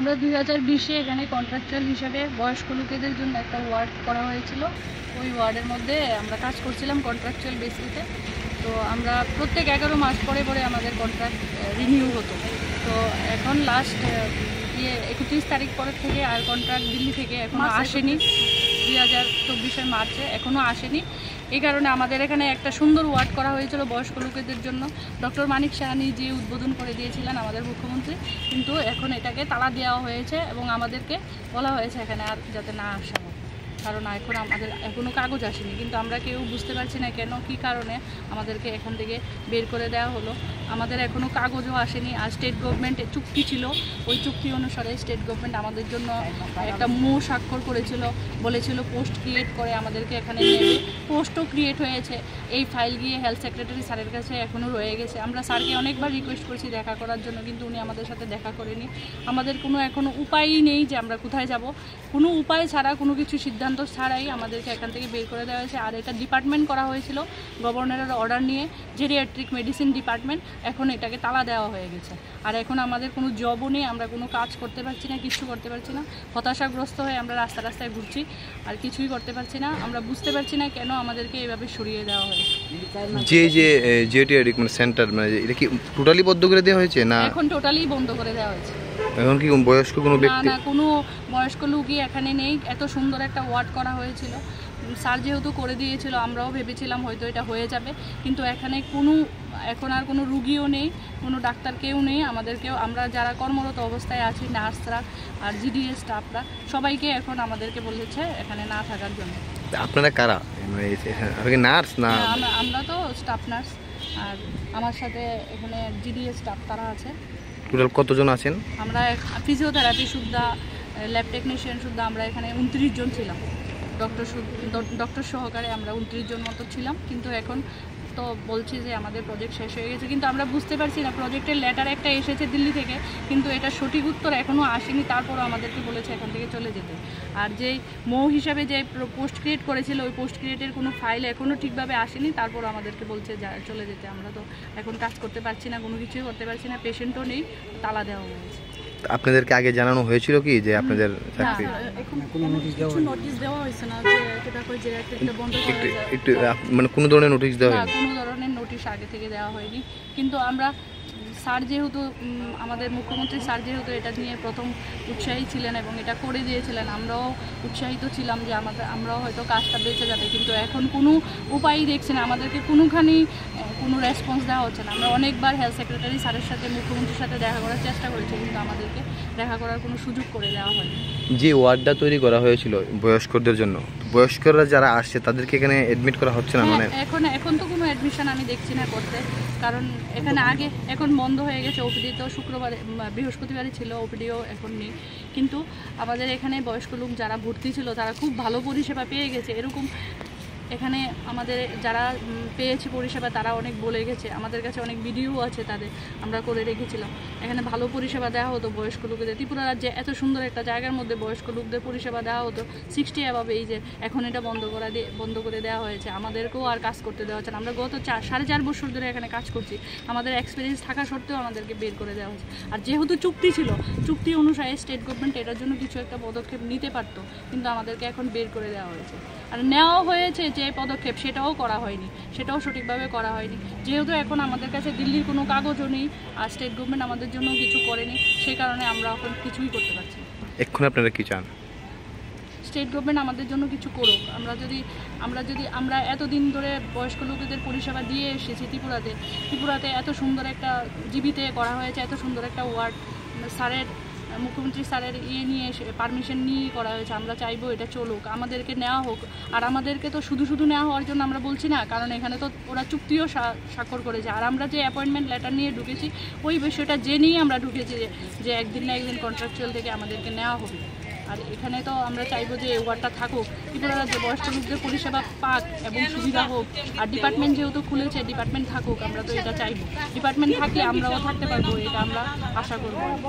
আমরা 2020-এ এখানে কন্ট্রাকচুয়াল হিসেবে বয়স্ক লোকেদের জন্য একটা ওয়ার্ড করা হয়েছিল। ওই ওয়ার্ডের মধ্যে আমরা কাজ করছিলাম কন্ট্রাকচুয়াল বেসিসে। তো আমরা প্রত্যেক 11 মাস পরে পরে আমাদের কন্ট্রাক্ট রিনিউ হতো। তো এখন লাস্ট 31 তারিখ পরের থেকে আর কন্ট্রাক্ট দিল্লি থেকে এখনও আসেনি, 2024-এর মার্চে এখনও আসেনি। এই কারণে আমাদের এখানে একটা সুন্দর ওয়ার্ড করা হয়েছিল বয়স্ক লোকেদের জন্য। ডক্টর মানিক সাহানি যে উদ্বোধন করে দিয়েছিলেন আমাদের মুখ্যমন্ত্রী, কিন্তু এখন এটাকে তালা দেওয়া হয়েছে এবং আমাদেরকে বলা হয়েছে এখানে আর যাতে না আসা হয়, কারণ এখন আমাদের এখনও কাগজ আসেনি। কিন্তু আমরা কেউ বুঝতে পারছি না কেন, কী কারণে আমাদেরকে এখান থেকে বের করে দেওয়া হলো। আমাদের এখনও কাগজও আসেনি। আর স্টেট গভর্নমেন্টের চুক্তি ছিল, ওই চুক্তি অনুসারে স্টেট গভর্নমেন্ট আমাদের জন্য একটা স্বাক্ষর করেছিল, বলেছিল পোস্ট ক্রিয়েট করে আমাদেরকে এখানে নেবে। পোস্টও ক্রিয়েট হয়েছে। এই ফাইল গিয়ে হেলথ সেক্রেটারি স্যারের কাছে এখনও রয়ে গেছে। আমরা স্যারকে অনেকবার রিকোয়েস্ট করছি দেখা করার জন্য, কিন্তু উনি আমাদের সাথে দেখা করেনি। আমাদের কোনো এখনও উপায়ই নেই যে আমরা কোথায় যাব। কোনো উপায় ছাড়া, কোনো কিছু সিদ্ধান্ত ছাড়াই আমাদেরকে এখান থেকে বের করে দেওয়া হয়েছে। আর এটা ডিপার্টমেন্ট করা হয়েছিল গভর্নরের অর্ডার নিয়ে, জেরিয়াট্রিক মেডিসিন ডিপার্টমেন্ট। এখন এটাকে তালা দেওয়া হয়ে গেছে। আর এখন আমাদের কোনো জবও নেই, আমরা কোনো কাজ করতে পারছি না, কিছু করতে পারছি না। হতাশাগ্রস্ত হয়ে আমরা রাস্তায় ঘুরছি, আর কিছুই করতে পারছি না। আমরা বুঝতে পারছি না কেন আমাদেরকে এইভাবে সরিয়ে দেওয়া হয়েছে। জেরিয়াট্রিক সেন্টার মানে এটা কি টোটালি বন্ধ করে দেওয়া হয়েছে না? এখন টোটালি বন্ধ করে দেওয়া হয়েছে। এখন কি বয়স্ক কোনো ব্যক্তি? না, কোনো বয়স্ক লোকই এখানে নেই। এত সুন্দর একটা ওয়ার্ড করা হয়েছিল, স্যার যেহেতু করে দিয়েছিল, আমরাও ভেবেছিলাম হয়তো এটা হয়ে যাবে। কিন্তু এখানে এখন আর কোনো রুগীও নেই, কোনো ডাক্তার কেউ নেই। আমাদেরকেও, আমরা যারা কর্মরত অবস্থায় আছি, নার্সরা আর জিডিএস স্টাফরা, সবাইকে এখন আমাদেরকে বলেছে এখানে না থাকার জন্য। আপনারা কারা? নার্স না? আমরা তো স্টাফ নার্স, আর আমার সাথে এখানে জিডিএস স্টাফ তারা আছে। টোটাল কতজন আছেন? আমরা ফিজিওথেরাপি সুদ্ধা, ল্যাব টেকনিশিয়ান সুদ্ধা আমরা এখানে 29 জন ছিলাম। ডক্টর সহকারে আমরা 29 জন মতো ছিলাম। কিন্তু এখন তো বলছি যে আমাদের প্রজেক্ট শেষ হয়ে গেছে, কিন্তু আমরা বুঝতে পারছি না। প্রজেক্টের লেটার একটা এসেছে দিল্লি থেকে, কিন্তু এটা সঠিক উত্তর এখনও আসেনি। তারপরও আমাদেরকে বলেছে এখান থেকে চলে যেতে। আর যেই হিসাবে যে পোস্ট ক্রিয়েট করেছিল, ওই পোস্ট ক্রিয়েটের কোনো ফাইল এখনও ঠিকভাবে আসেনি। তারপরও আমাদেরকে বলছে চলে যেতে। আমরা তো এখন কাজ করতে পারছি না, কোনো কিছুই করতে পারছি না। পেশেন্টও নেই, তালা দেওয়া হয়েছে। আপনাদেরকে আগে জানানো হয়েছিল কি যে আপনাদের চাকরি? কোনো নোটিশ দেওয়া হয়েছে না যে এটা করে জেরিয়াট্রিকটা বন্ধ করা যায়। একটু মানে কোনো ধরনের নোটিশ দেওয়া হয়নি? কোনো ধরনের নোটিশ আগে থেকে দেওয়া হয়নি। কিন্তু আমরা স্যার যেহেতু, আমাদের মুখ্যমন্ত্রী স্যার যেহেতু এটা নিয়ে প্রথম উৎসাহী ছিলেন এবং এটা করে দিয়েছিলেন, আমরাও উৎসাহিত ছিলাম যে আমরাও হয়তো কাজটা বেঁচে যাবে। কিন্তু এখন কোনো উপায়ই দেখছি না, আমাদেরকে কোনোখানেই কোনো রেসপন্স দেওয়া হচ্ছে না। আমরা অনেকবার হেলথ সেক্রেটারি স্যারের সাথে, মুখ্যমন্ত্রীর সাথে দেখা করার চেষ্টা করেছি, কিন্তু আমাদেরকে দেখা করার কোনো সুযোগ করে দেওয়া হয়নি। যে ওয়ার্ডটা তৈরি করা হয়েছিল বয়স্কদের জন্য, বয়স্করা যারা আসছে তাদেরকে এখানে অ্যাডমিট করা হচ্ছে না? মানে এখন তো কোনো অ্যাডমিশন আমি দেখছি না করতে, কারণ এখানে এখন বন্ধ হয়ে গেছে। ওপিডি তো বৃহস্পতিবারই ছিল, ওপিডিও এখন নেই। কিন্তু আমাদের এখানে বয়স্ক লোক যারা ভর্তি ছিল তারা খুব ভালো পরিষেবা পেয়ে গেছে। এরকম এখানে আমাদের যারা পেয়েছে পরিষেবা তারা অনেক বলে গেছে, আমাদের কাছে অনেক ভিডিও আছে তাদের, আমরা করে রেখেছিলাম। এখানে ভালো পরিষেবা দেওয়া হতো বয়স্ক লোকেদের। ত্রিপুরা রাজ্যে এত সুন্দর একটা জায়গার মধ্যে বয়স্ক লোকদের পরিষেবা দেওয়া হতো 60 অ্যাবাভ এইজের। এখন এটা বন্ধ করে দেওয়া হয়েছে। আমাদেরকেও আর কাজ করতে দেওয়া হচ্ছে না। আমরা গত 4.5 বছর ধরে এখানে কাজ করছি, আমাদের এক্সপিরিয়েন্স থাকা সত্ত্বেও আমাদেরকে বের করে দেওয়া হচ্ছে। আর যেহেতু চুক্তি ছিল, চুক্তি অনুসারে স্টেট গভর্নমেন্ট এটার জন্য কিছু একটা পদক্ষেপ নিতে পারতো, কিন্তু আমাদেরকে এখন বের করে দেওয়া হয়েছে। আর নেওয়া হয়েছে যে পদক্ষেপ, সেটাও করা হয়নি, সেটাও সঠিকভাবে করা হয়নি। যেহেতু এখন আমাদের কাছে দিল্লির কোনো কাগজও নেই, আর স্টেট গভর্নমেন্ট আমাদের জন্য কিছু করেনি, সেই কারণে আমরা এখন কিছুই করতে পারছি না। এখন আপনারা কি চান? স্টেট গভর্নমেন্ট আমাদের জন্য কিছু করুক। আমরা এতদিন ধরে বয়স্ক লোকেদের পরিষেবা দিয়ে এসেছি ত্রিপুরাতে এত সুন্দর একটা জীবিতে করা হয়েছে, এত সুন্দর একটা ওয়ার্ড মুখ্যমন্ত্রী স্যারের নিয়ে পারমিশন নিয়ে করা হয়েছে। আমরা চাইবো এটা চলুক, আমাদেরকে নেওয়া হোক। আর আমাদেরকে তো শুধু নেওয়া হওয়ার জন্য আমরা বলছি না, কারণ এখানে তো ওরা চুক্তিও স্বাক্ষর করেছে। আর আমরা যে অ্যাপয়েন্টমেন্ট লেটার নিয়ে ঢুকেছি, ওই বিষয়টা জেনেই আমরা ঢুকেছি যে একদিন না একদিন কন্ট্রাকচুয়াল থেকে আমাদেরকে নেওয়া হবে। আর এখানে তো আমরা চাইবো যে ওয়ার্ডটা থাকুক, ত্রিপুরা রাজ্যে বয়স্ক লোকদের পরিষেবা পাক এবং সুবিধা হোক। আর ডিপার্টমেন্ট যেহেতু খুলেছে, ডিপার্টমেন্ট থাকুক, আমরা তো এটা চাইবো। ডিপার্টমেন্ট থাকলে আমরাও থাকতে পারবো, এটা আমরা আশা করবো।